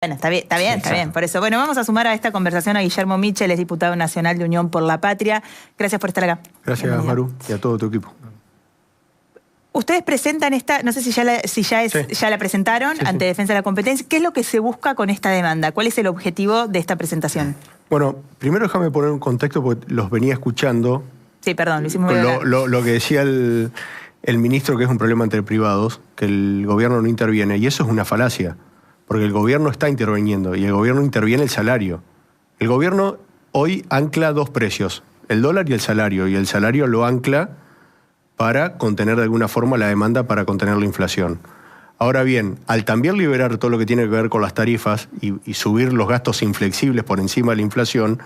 Bueno, está bien. Por eso, bueno, vamos a sumar a esta conversación a Guillermo Michel, es diputado nacional de Unión por la Patria. Gracias por estar acá. Gracias, Bienvenido. Maru, y a todo tu equipo. Ustedes presentan esta, no sé si ya la presentaron ante Defensa de la Competencia. ¿Qué es lo que se busca con esta demanda? ¿Cuál es el objetivo de esta presentación? Bueno, primero déjame poner un contexto porque los venía escuchando. Sí, perdón, lo hicimos muy bien. Lo que decía el ministro, que es un problema entre privados, que el gobierno no interviene, y eso es una falacia, porque el gobierno está interviniendo, y el gobierno interviene el salario. El gobierno hoy ancla dos precios, el dólar y el salario lo ancla para contener de alguna forma la demanda, para contener la inflación. Ahora bien, al también liberar todo lo que tiene que ver con las tarifas y subir los gastos inflexibles por encima de la inflación,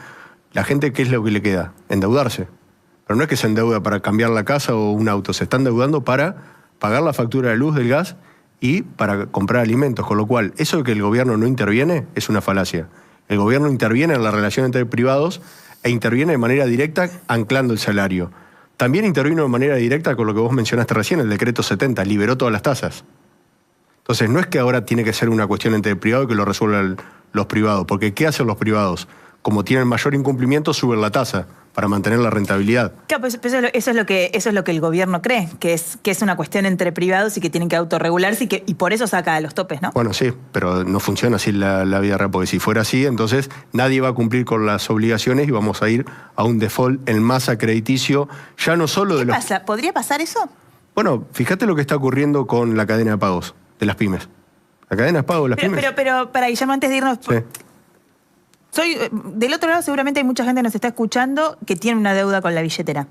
la gente, ¿qué es lo que le queda? Endeudarse. Pero no es que se endeuda para cambiar la casa o un auto, se está endeudando para pagar la factura de luz, del gas y para comprar alimentos. Con lo cual, eso de que el gobierno no interviene es una falacia. El gobierno interviene en la relación entre privados e interviene de manera directa anclando el salario. También intervino de manera directa con lo que vos mencionaste recién, el decreto 70, liberó todas las tasas. Entonces, no es que ahora tiene que ser una cuestión entre privados que lo resuelvan los privados, porque ¿qué hacen los privados? Como tienen mayor incumplimiento, suben la tasa para mantener la rentabilidad. Claro, pues eso es lo que el gobierno cree, que es una cuestión entre privados y que tienen que autorregularse y por eso saca los topes, ¿no? Bueno, sí, pero no funciona así la vida real, porque si fuera así, entonces nadie va a cumplir con las obligaciones y vamos a ir a un default en masa crediticio, ya no solo de los... ¿Qué pasa? ¿Podría pasar eso? Bueno, fíjate lo que está ocurriendo con la cadena de pagos de las pymes. La cadena de pagos de las pymes... Pero para Guillermo, antes de irnos... Sí. Del otro lado seguramente hay mucha gente que nos está escuchando que tiene una deuda con la billetera.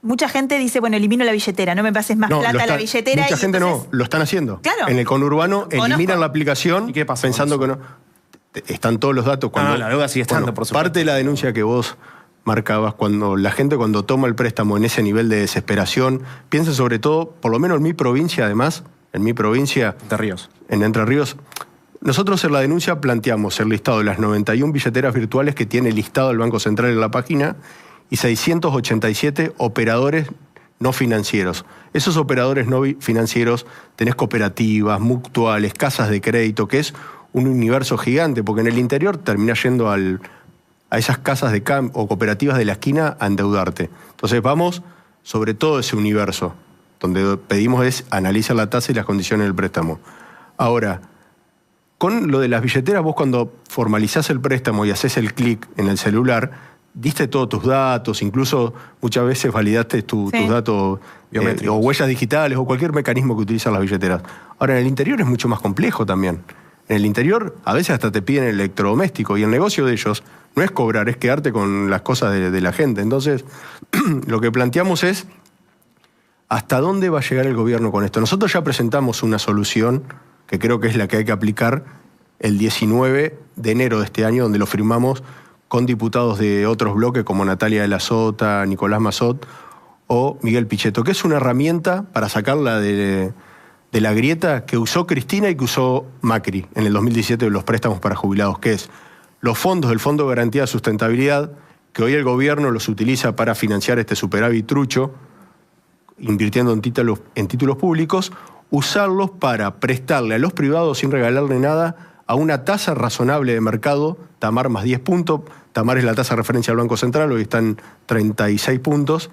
Mucha gente dice, bueno, elimino la billetera, no me pases más plata a la billetera. Mucha gente entonces... no, lo están haciendo. Claro. En el conurbano eliminan la aplicación. ¿Y qué pasa pensando que no. Están todos los datos. Cuando, la deuda sigue estando, por supuesto. Parte de la denuncia que vos marcabas, cuando la gente cuando toma el préstamo en ese nivel de desesperación, piensa sobre todo, por lo menos en mi provincia además, Entre Ríos. En Entre Ríos, nosotros en la denuncia planteamos el listado de las 91 billeteras virtuales que tiene listado el Banco Central en la página y 687 operadores no financieros. Esos operadores no financieros tenés cooperativas, mutuales, casas de crédito, que es un universo gigante, porque en el interior terminás yendo a esas casas de o cooperativas de la esquina a endeudarte. Entonces vamos sobre todo ese universo, donde pedimos es analizar la tasa y las condiciones del préstamo. Ahora, con lo de las billeteras, vos cuando formalizás el préstamo y haces el clic en el celular, diste todos tus datos, incluso muchas veces validaste tus datos o huellas digitales o cualquier mecanismo que utilizan las billeteras. Ahora, en el interior es mucho más complejo también. En el interior a veces hasta te piden electrodoméstico y el negocio de ellos no es cobrar, es quedarte con las cosas de la gente. Entonces, lo que planteamos es ¿hasta dónde va a llegar el gobierno con esto? Nosotros ya presentamos una solución que creo que es la que hay que aplicar el 19 de enero de este año, donde lo firmamos con diputados de otros bloques como Natalia de la Sota, Nicolás Mazot o Miguel Pichetto, que es una herramienta para sacarla de la grieta que usó Cristina y que usó Macri en el 2017 de los préstamos para jubilados, que es los fondos del Fondo de Garantía de Sustentabilidad, que hoy el gobierno los utiliza para financiar este superávit trucho, invirtiendo en títulos públicos, usarlos para prestarle a los privados sin regalarle nada a una tasa razonable de mercado, Tamar más 10 puntos, Tamar es la tasa de referencia del Banco Central, hoy están 36 puntos,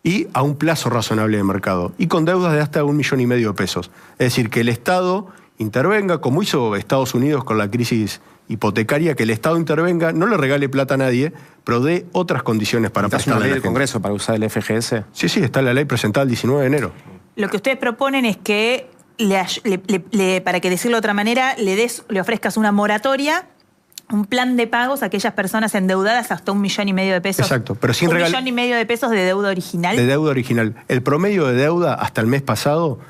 y a un plazo razonable de mercado, y con deudas de hasta 1,5 millones de pesos. Es decir, que el Estado intervenga, como hizo Estados Unidos con la crisis hipotecaria, que el Estado intervenga, no le regale plata a nadie, pero dé otras condiciones para prestarle a la gente. ¿Está una ley del Congreso para usar el FGS? Sí, está la ley presentada el 19 de enero. Lo que ustedes proponen es que, para que decirlo de otra manera, le ofrezcas una moratoria, un plan de pagos a aquellas personas endeudadas hasta 1,5 millones de pesos. Exacto, pero sin regalar. 1,5 millones de pesos de deuda original. De deuda original. El promedio de deuda hasta el mes pasado,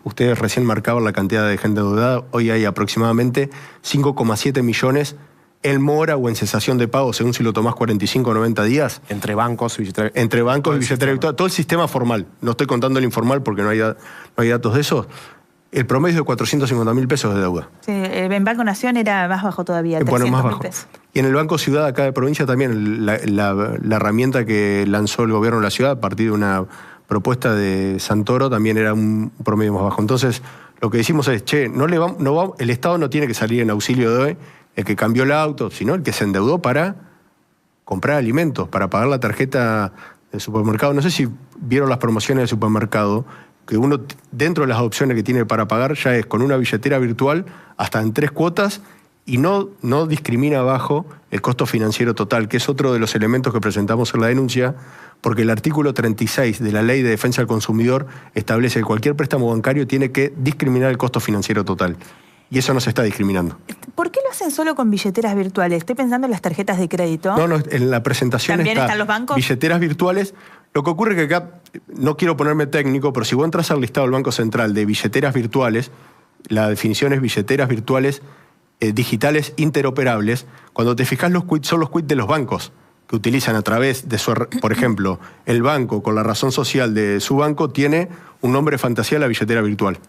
ustedes recién marcaban la cantidad de gente endeudada, hoy hay aproximadamente 5,7 millones en mora o en cesación de pago, según si lo tomás 45 o 90 días. Entre bancos y billetera. Entre bancos y billetera virtual. Todo el sistema formal. No estoy contando el informal porque no hay datos de eso. El promedio es de 450.000 pesos de deuda. Sí, en Banco Nación era más bajo todavía, 300.000 pesos. Y en el Banco Ciudad, acá de provincia, también la herramienta que lanzó el gobierno de la ciudad a partir de una propuesta de Santoro también era un promedio más bajo. Entonces, Lo que decimos es, che, el Estado no tiene que salir en auxilio de el que cambió el auto, sino el que se endeudó para comprar alimentos, para pagar la tarjeta del supermercado. No sé si vieron las promociones del supermercado, que uno, dentro de las opciones que tiene para pagar, ya es con una billetera virtual hasta en 3 cuotas y no discrimina abajo el costo financiero total, que es otro de los elementos que presentamos en la denuncia, porque el artículo 36 de la Ley de Defensa del Consumidor establece que cualquier préstamo bancario tiene que discriminar el costo financiero total. Y eso no se está discriminando. ¿Por qué lo hacen solo con billeteras virtuales? Estoy pensando en las tarjetas de crédito. No, en la presentación ¿También están los bancos? Billeteras virtuales. Lo que ocurre es que acá, no quiero ponerme técnico, pero si vos entras al listado del Banco Central de billeteras virtuales, la definición es billeteras virtuales digitales interoperables. Cuando te fijas, los quits son los quits de los bancos que utilizan a través de su... Por ejemplo, el banco, con la razón social de su banco, tiene un nombre fantasía la billetera virtual.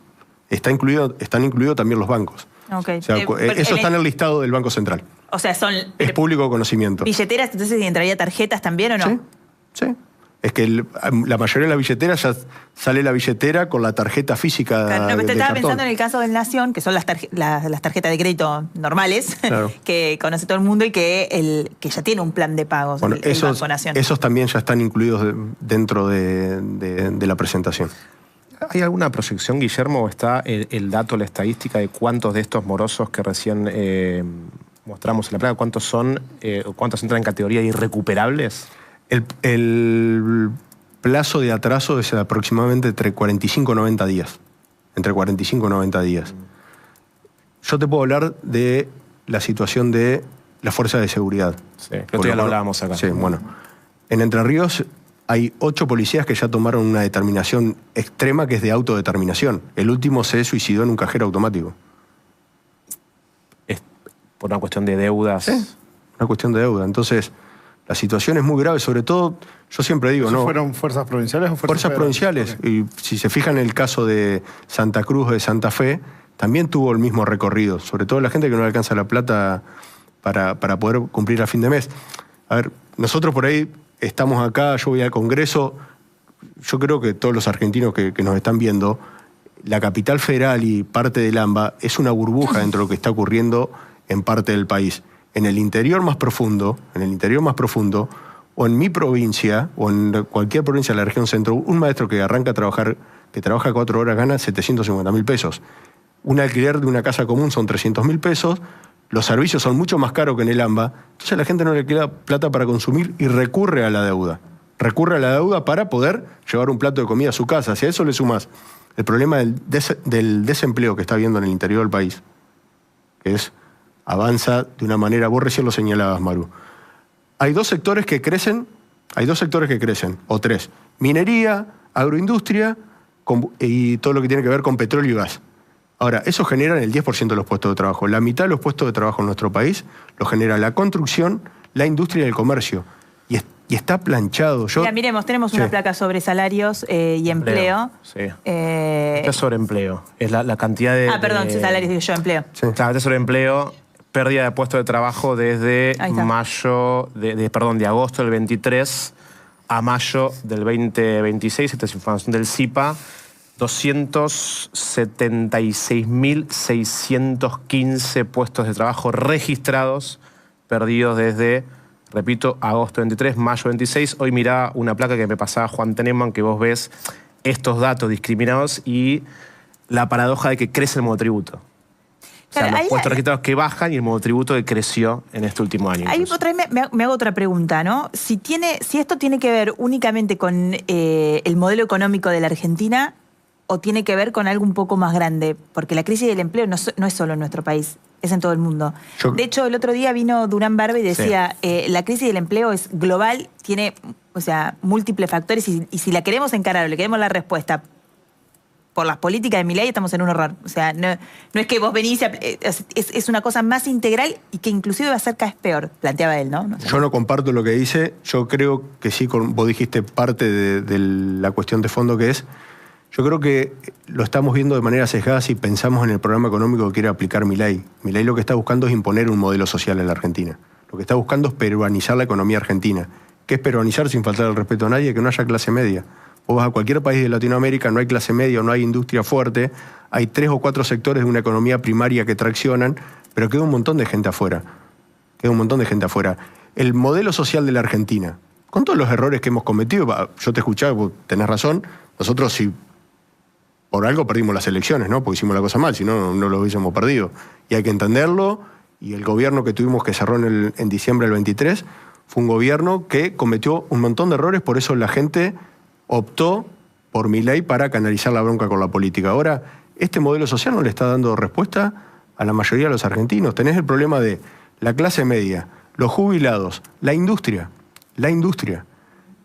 Están incluidos también los bancos. Okay. O sea, eso está en el listado del Banco Central. O sea, son... Es público conocimiento. ¿Billeteras, entonces entraría tarjetas también o no? Sí, sí. Es que la mayoría de las billeteras ya sale la billetera con la tarjeta física. Claro, no, pero estaba cartón. pensando en el caso del Nación, que son las tarjetas de crédito normales, claro, que conoce todo el mundo y que ya tiene un plan de pagos, bueno, el Banco Nación. Esos también ya están incluidos dentro de la presentación. ¿Hay alguna proyección, Guillermo, o está el dato, la estadística de cuántos de estos morosos que recién mostramos en la placa, cuántos entran en categoría de irrecuperables? El plazo de atraso es aproximadamente entre 45 y 90 días. Entre 45 y 90 días. Yo te puedo hablar de la situación de las fuerzas de seguridad. Sí, esto ya lo hablábamos acá. Sí, bueno. En Entre Ríos hay 8 policías que ya tomaron una determinación extrema que es de autodeterminación. El último se suicidó en un cajero automático. ¿Es por una cuestión de deudas? Sí, una cuestión de deuda. Entonces, la situación es muy grave, sobre todo, yo siempre digo, ¿no? ¿Fueron fuerzas provinciales o fuerzas provinciales? Okay. Y si se fijan en el caso de Santa Cruz o de Santa Fe, también tuvo el mismo recorrido, sobre todo la gente que no le alcanza la plata para poder cumplir a fin de mes. A ver, nosotros por ahí estamos acá, yo voy al Congreso, yo creo que todos los argentinos que nos están viendo, la capital federal y parte del AMBA es una burbuja dentro de lo que está ocurriendo en parte del país. En el interior más profundo, o en mi provincia, o en cualquier provincia de la región centro, un maestro que arranca a trabajar, que trabaja 4 horas, gana 750.000 pesos. Un alquiler de una casa común son 300.000 pesos, los servicios son mucho más caros que en el AMBA, entonces a la gente no le queda plata para consumir y recurre a la deuda. Recurre a la deuda para poder llevar un plato de comida a su casa. Si a eso le sumas el problema del desempleo que está habiendo en el interior del país, que avanza de una manera, vos recién lo señalabas, Maru. Hay 2 sectores que crecen, o 3. Minería, agroindustria y todo lo que tiene que ver con petróleo y gas. Ahora, eso genera el 10% de los puestos de trabajo. La mitad de los puestos de trabajo en nuestro país lo genera la construcción, la industria y el comercio. Y está planchado. Mira, miremos, tenemos una placa sobre salarios y empleo. Sí. Esto es sobre empleo. Es la cantidad de... perdón, salarios, digo yo, empleo. Sí. Claro, esto es sobre empleo, pérdida de puestos de trabajo desde de agosto del 23 a mayo del 2026. Esta es información del CIPA. 276.615 puestos de trabajo registrados, perdidos desde, repito, agosto 23, mayo 26. Hoy mirá una placa que me pasaba Juan Teneman, que vos ves estos datos discriminados y la paradoja de que crece el monotributo. O sea, los puestos registrados que bajan y el monotributo que creció en este último año. Me hago otra pregunta, ¿no? Si esto tiene que ver únicamente con el modelo económico de la Argentina o tiene que ver con algo un poco más grande, porque la crisis del empleo no es solo en nuestro país, es en todo el mundo. De hecho, el otro día vino Durán Barba y decía, la crisis del empleo es global, tiene múltiples factores y si la queremos encarar o le queremos la respuesta por las políticas de Milei, estamos en un horror. O sea, no es que vos venís, es una cosa más integral y que inclusive va a ser cada vez peor, planteaba él, ¿no? Yo no comparto lo que dice, yo creo que sí, vos dijiste parte de la cuestión de fondo que es, yo creo que lo estamos viendo de manera sesgada si pensamos en el programa económico que quiere aplicar Milei. Milei lo que está buscando es imponer un modelo social en la Argentina. Lo que está buscando es peruanizar la economía argentina. ¿Qué es peruanizar sin faltar el respeto a nadie? Que no haya clase media. Vos vas a cualquier país de Latinoamérica, no hay clase media, no hay industria fuerte, hay 3 o 4 sectores de una economía primaria que traccionan, pero queda un montón de gente afuera. Queda un montón de gente afuera. El modelo social de la Argentina, con todos los errores que hemos cometido, yo te escuchaba, vos tenés razón, nosotros sí, por algo perdimos las elecciones, ¿no? Porque hicimos la cosa mal, si no, no lo hubiésemos perdido. Y hay que entenderlo, y el gobierno que tuvimos que cerró en diciembre del 23 fue un gobierno que cometió un montón de errores, por eso la gente optó por Milei para canalizar la bronca con la política. Ahora, este modelo social no le está dando respuesta a la mayoría de los argentinos. Tenés el problema de la clase media, los jubilados, la industria,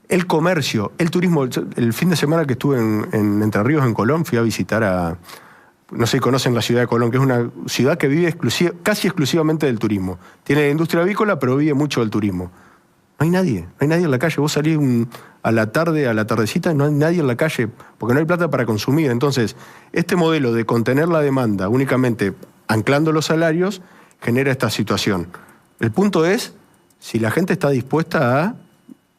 el comercio, el turismo. El fin de semana que estuve en Entre Ríos, en Colón, fui a visitar no sé si conocen la ciudad de Colón, que es una ciudad que vive casi exclusivamente del turismo. Tiene la industria avícola, pero vive mucho del turismo. No hay nadie en la calle. Vos salís a la tarde, a la tardecita, no hay nadie en la calle, porque no hay plata para consumir. Entonces, este modelo de contener la demanda únicamente anclando los salarios genera esta situación. El punto es si la gente está dispuesta a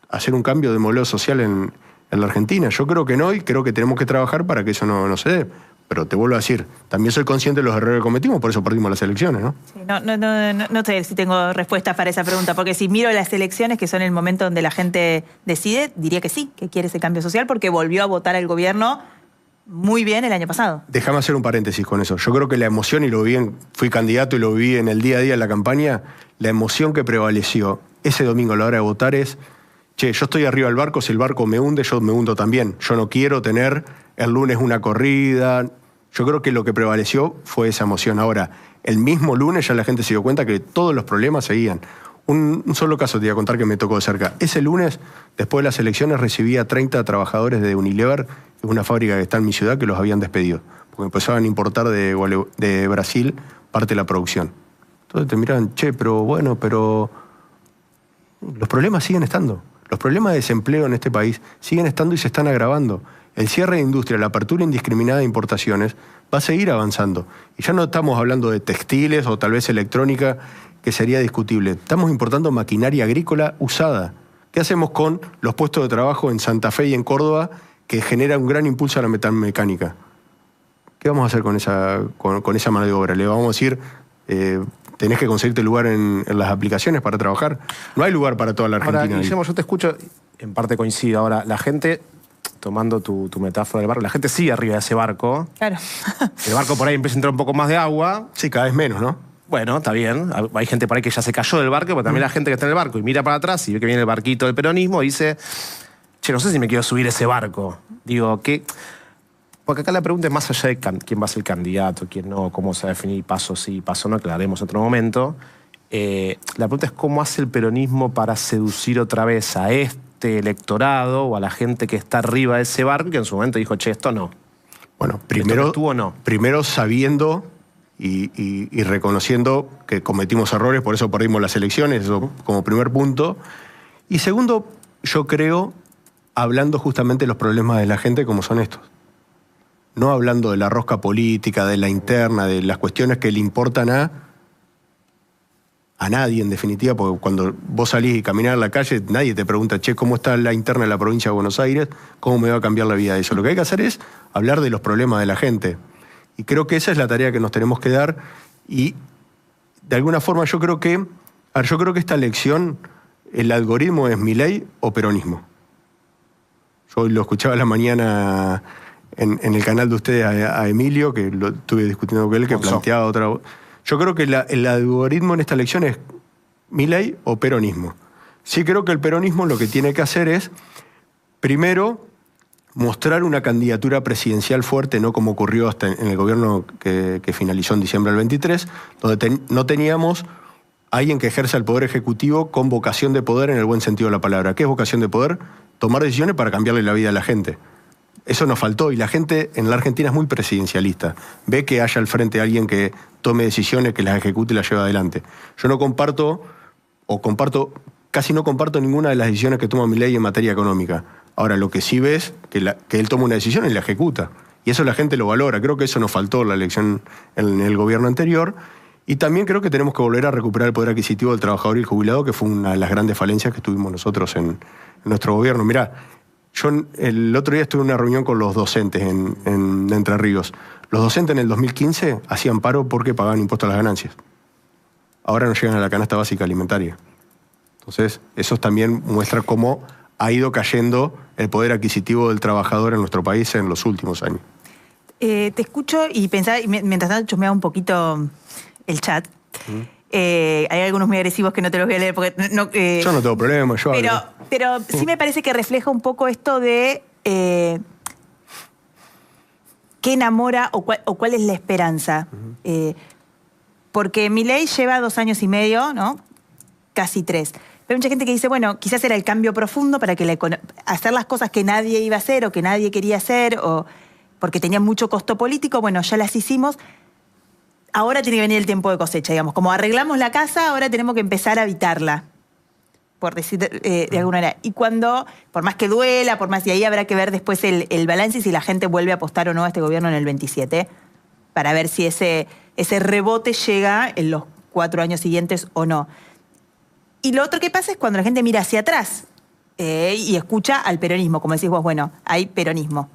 hacer un cambio de modelo social en la Argentina. Yo creo que no, y creo que tenemos que trabajar para que eso no se dé. Pero te vuelvo a decir, también soy consciente de los errores que cometimos, por eso perdimos las elecciones, ¿no? Sí, no sé si tengo respuestas para esa pregunta, porque si miro las elecciones, que son el momento donde la gente decide, diría que sí, que quiere ese cambio social, porque volvió a votar al gobierno muy bien el año pasado. Déjame hacer un paréntesis con eso. Yo creo que la emoción, y lo vi, fui candidato y lo viví en el día a día de la campaña, la emoción que prevaleció ese domingo a la hora de votar es, che, yo estoy arriba del barco, si el barco me hunde, yo me hundo también. Yo no quiero tener el lunes una corrida. Yo creo que lo que prevaleció fue esa emoción. Ahora, el mismo lunes ya la gente se dio cuenta que todos los problemas seguían. Un solo caso te voy a contar que me tocó de cerca. Ese lunes, después de las elecciones, recibí a 30 trabajadores de Unilever, que es una fábrica que está en mi ciudad, que los habían despedido, porque empezaban a importar de Brasil parte de la producción. Entonces te miran, che, pero los problemas siguen estando. Los problemas de desempleo en este país siguen estando y se están agravando. El cierre de industria, la apertura indiscriminada de importaciones va a seguir avanzando. Y ya no estamos hablando de textiles o tal vez electrónica, que sería discutible. Estamos importando maquinaria agrícola usada. ¿Qué hacemos con los puestos de trabajo en Santa Fe y en Córdoba que genera un gran impulso a la metalmecánica? ¿Qué vamos a hacer con esa mano de obra? Le vamos a decir, tenés que conseguirte lugar en las aplicaciones para trabajar. No hay lugar para toda la Argentina. Ahora, Guillermo, yo te escucho, en parte coincido. Ahora, la gente, tomando tu metáfora del barco, la gente sigue arriba de ese barco. Claro. El barco por ahí empieza a entrar un poco más de agua. Sí, cada vez menos, ¿no? Bueno, está bien. Hay gente por ahí que ya se cayó del barco, pero también la gente que está en el barco y mira para atrás y ve que viene el barquito del peronismo y dice, che, no sé si me quiero subir ese barco. Digo, ¿qué? Porque acá la pregunta es más allá de quién va a ser el candidato, quién no, cómo se va a definir paso sí, paso no, aclararemos en otro momento. La pregunta es cómo hace el peronismo para seducir otra vez a este electorado o a la gente que está arriba de ese barco que en su momento dijo, che, esto no. Bueno, primero sabiendo y reconociendo que cometimos errores, por eso perdimos las elecciones, eso como primer punto. Y segundo, yo creo, hablando justamente de los problemas de la gente como son estos. No hablando de la rosca política, de la interna, de las cuestiones que le importan a nadie, en definitiva, porque cuando vos salís y caminás en la calle, nadie te pregunta, che, ¿cómo está la interna de la provincia de Buenos Aires? ¿Cómo me va a cambiar la vida eso? Lo que hay que hacer es hablar de los problemas de la gente. Y creo que esa es la tarea que nos tenemos que dar. Y de alguna forma yo creo que esta elección, el algoritmo es Milei o peronismo. Yo lo escuchaba a la mañana en el canal de ustedes a Emilio, que lo estuve discutiendo con él, que planteaba otra. Yo creo que el algoritmo en esta elección es Milei o peronismo. Sí creo que el peronismo lo que tiene que hacer es, primero, mostrar una candidatura presidencial fuerte, no como ocurrió hasta en el gobierno que finalizó en diciembre del 23, donde no teníamos alguien que ejerza el poder ejecutivo con vocación de poder en el buen sentido de la palabra. ¿Qué es vocación de poder? Tomar decisiones para cambiarle la vida a la gente. Eso nos faltó y la gente en la Argentina es muy presidencialista. Ve que haya al frente alguien que tome decisiones, que las ejecute y las lleve adelante. Yo no comparto, casi no comparto ninguna de las decisiones que toma Milei en materia económica. Ahora, lo que sí ves es que él toma una decisión y la ejecuta. Y eso la gente lo valora. Creo que eso nos faltó en la elección en el gobierno anterior. Y también creo que tenemos que volver a recuperar el poder adquisitivo del trabajador y el jubilado, que fue una de las grandes falencias que tuvimos nosotros en nuestro gobierno. Mirá, Yo el otro día estuve en una reunión con los docentes en Entre Ríos. Los docentes en el 2015 hacían paro porque pagaban impuestos a las ganancias. Ahora no llegan a la canasta básica alimentaria. Entonces, eso también muestra cómo ha ido cayendo el poder adquisitivo del trabajador en nuestro país en los últimos años. Te escucho y pensaba, y mientras tanto chusmeaba un poquito el chat. Hay algunos muy agresivos que no te los voy a leer porque no, yo no tengo problema, yo hablo. Pero sí me parece que refleja un poco esto de qué enamora o cuál es la esperanza. Porque Milei lleva 2 años y medio, ¿no? Casi 3. Pero hay mucha gente que dice, bueno, quizás era el cambio profundo para que hacer las cosas que nadie iba a hacer o que nadie quería hacer o porque tenían mucho costo político, bueno, ya las hicimos. Ahora tiene que venir el tiempo de cosecha, digamos. Como arreglamos la casa, ahora tenemos que empezar a habitarla, por decir de alguna manera. Y cuando, por más que duela, por más, y ahí habrá que ver después el balance y si la gente vuelve a apostar o no a este gobierno en el 27, para ver si ese rebote llega en los 4 años siguientes o no. Y lo otro que pasa es cuando la gente mira hacia atrás y escucha al peronismo, como decís vos, bueno, hay peronismo.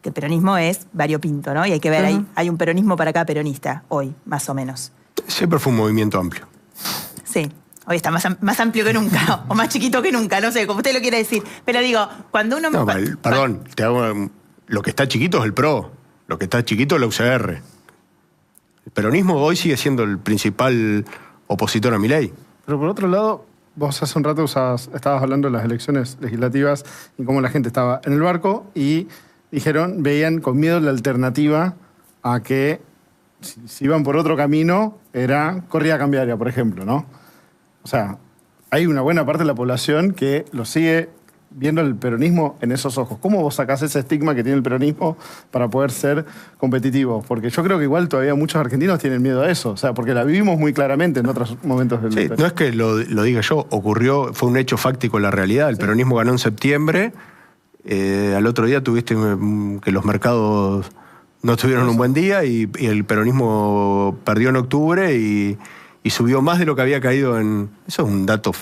Que el peronismo es variopinto, ¿no? Y hay que ver, hay un peronismo para cada peronista, hoy, más o menos. Siempre fue un movimiento amplio. Sí, hoy está más amplio que nunca, o más chiquito que nunca, no sé, como usted lo quiere decir. Pero digo, cuando uno... No, perdón, lo que está chiquito es el PRO, lo que está chiquito es la UCR. El peronismo hoy sigue siendo el principal opositor a Milei. Pero por otro lado, vos hace un rato estabas hablando de las elecciones legislativas y cómo la gente estaba en el barco y veían con miedo la alternativa a que si iban por otro camino era corrida cambiaria, por ejemplo, ¿no? O sea, hay una buena parte de la población que lo sigue viendo el peronismo en esos ojos. ¿Cómo vos sacás ese estigma que tiene el peronismo para poder ser competitivo? Porque yo creo que igual todavía muchos argentinos tienen miedo a eso, o sea, porque la vivimos muy claramente en otros momentos del país. No es que lo diga yo, fue un hecho fáctico en la realidad. El peronismo ganó en septiembre, al otro día tuviste que los mercados no tuvieron un buen día y el peronismo perdió en octubre y subió más de lo que había caído en... Eso es un dato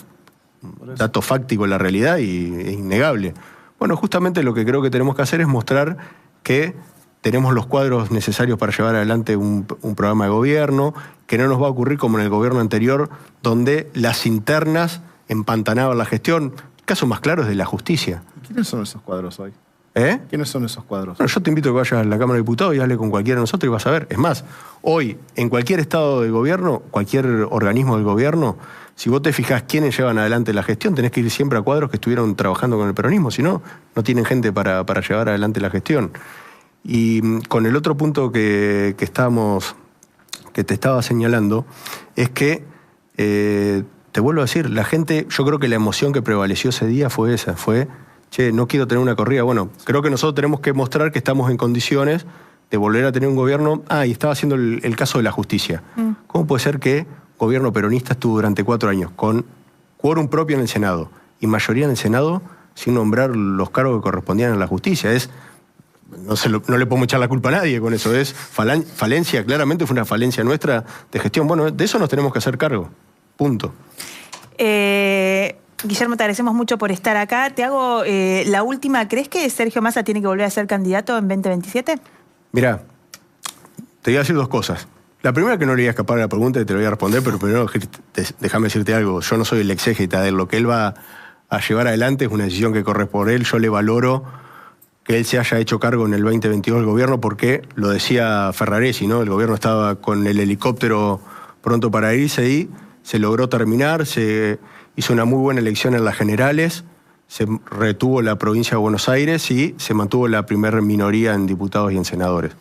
fáctico en la realidad y es innegable. Bueno, justamente lo que creo que tenemos que hacer es mostrar que tenemos los cuadros necesarios para llevar adelante un programa de gobierno, que no nos va a ocurrir como en el gobierno anterior, donde las internas empantanaban la gestión. El caso más claro es de la justicia. ¿Quiénes son esos cuadros hoy? ¿Quiénes son esos cuadros? Bueno, yo te invito a que vayas a la Cámara de Diputados y hable con cualquiera de nosotros y vas a ver. Es más, hoy, en cualquier estado de gobierno, cualquier organismo del gobierno, si vos te fijás quiénes llevan adelante la gestión, tenés que ir siempre a cuadros que estuvieron trabajando con el peronismo, si no, no tienen gente para llevar adelante la gestión. Y con el otro punto que te estaba señalando, es que, te vuelvo a decir, la gente, yo creo que la emoción que prevaleció ese día fue esa, che, no quiero tener una corrida. Bueno, creo que nosotros tenemos que mostrar que estamos en condiciones de volver a tener un gobierno. Y estaba haciendo el caso de la justicia. ¿Cómo puede ser que gobierno peronista estuvo durante 4 años con quórum propio en el Senado y mayoría en el Senado sin nombrar los cargos que correspondían a la justicia? No le podemos echar la culpa a nadie con eso. Es falencia, claramente fue una falencia nuestra de gestión. Bueno, de eso nos tenemos que hacer cargo. Punto. Guillermo, te agradecemos mucho por estar acá. Te hago la última. ¿Crees que Sergio Massa tiene que volver a ser candidato en 2027? Mirá, te voy a decir 2 cosas. La primera, que no le voy a escapar a la pregunta y te lo voy a responder, pero primero déjame decirte algo. Yo no soy el exégeta de lo que él va a llevar adelante, es una decisión que corre por él. Yo le valoro que él se haya hecho cargo en el 2022 del gobierno porque, lo decía Ferraresi, ¿no? El gobierno estaba con el helicóptero pronto para irse y se logró terminar, se hizo una muy buena elección en las generales, se retuvo la provincia de Buenos Aires y se mantuvo la primera minoría en diputados y en senadores.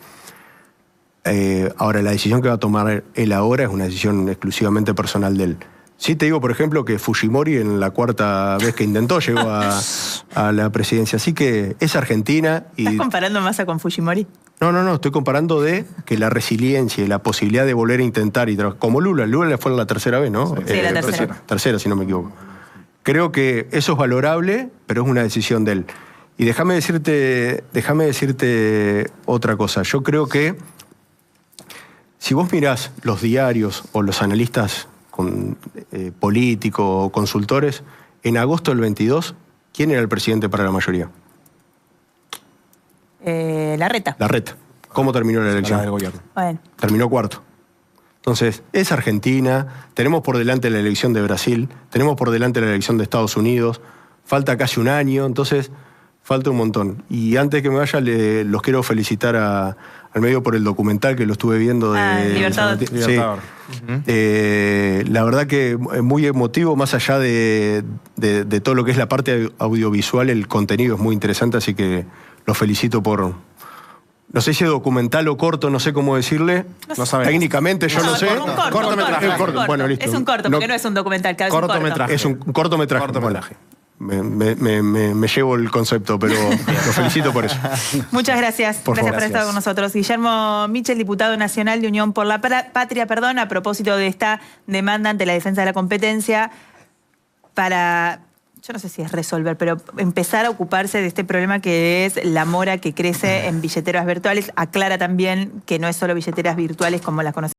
Ahora, la decisión que va a tomar él ahora es una decisión exclusivamente personal de él. Sí te digo, por ejemplo, que Fujimori en la 4ª vez que intentó llegó a la presidencia. Así que es Argentina y... ¿Estás comparando Massa con Fujimori? No, estoy comparando de que la resiliencia y la posibilidad de volver a intentar y trabajar. Como Lula fue la 3ª vez, ¿no? Sí, la tercera. Tercera, si no me equivoco. Creo que eso es valorable, pero es una decisión de él. Y déjame decirte otra cosa. Yo creo que si vos mirás los diarios o los analistas políticos o consultores, en agosto del 22, ¿quién era el presidente para la mayoría? Larreta. Larreta. ¿Cómo terminó la elección? del gobierno. Bueno. Terminó cuarto. Entonces, es Argentina, tenemos por delante la elección de Brasil, tenemos por delante la elección de Estados Unidos, falta casi un año, entonces falta un montón. Y antes que me vaya, los quiero felicitar al medio por el documental que lo estuve viendo de Libertador. Sí. La verdad que es muy emotivo, más allá de todo lo que es la parte audiovisual, el contenido es muy interesante, así que los felicito por... No sé si es documental o corto, no sé cómo decirle. No sabemos. Técnicamente yo no sé. Cortometraje. Bueno, listo. Es un corto, porque no es un documental, claro, es un corto. Cortometraje. Es un cortometraje. Cortometraje. Bueno, me llevo el concepto, pero lo felicito por eso. Muchas gracias. Por Gracias favor. por estar con nosotros. Guillermo Michel, diputado nacional de Unión por la Patria, a propósito de esta demanda ante la defensa de la competencia para... Yo no sé si es resolver, pero empezar a ocuparse de este problema que es la mora que crece en billeteras virtuales. Aclara también que no es solo billeteras virtuales como las conocemos.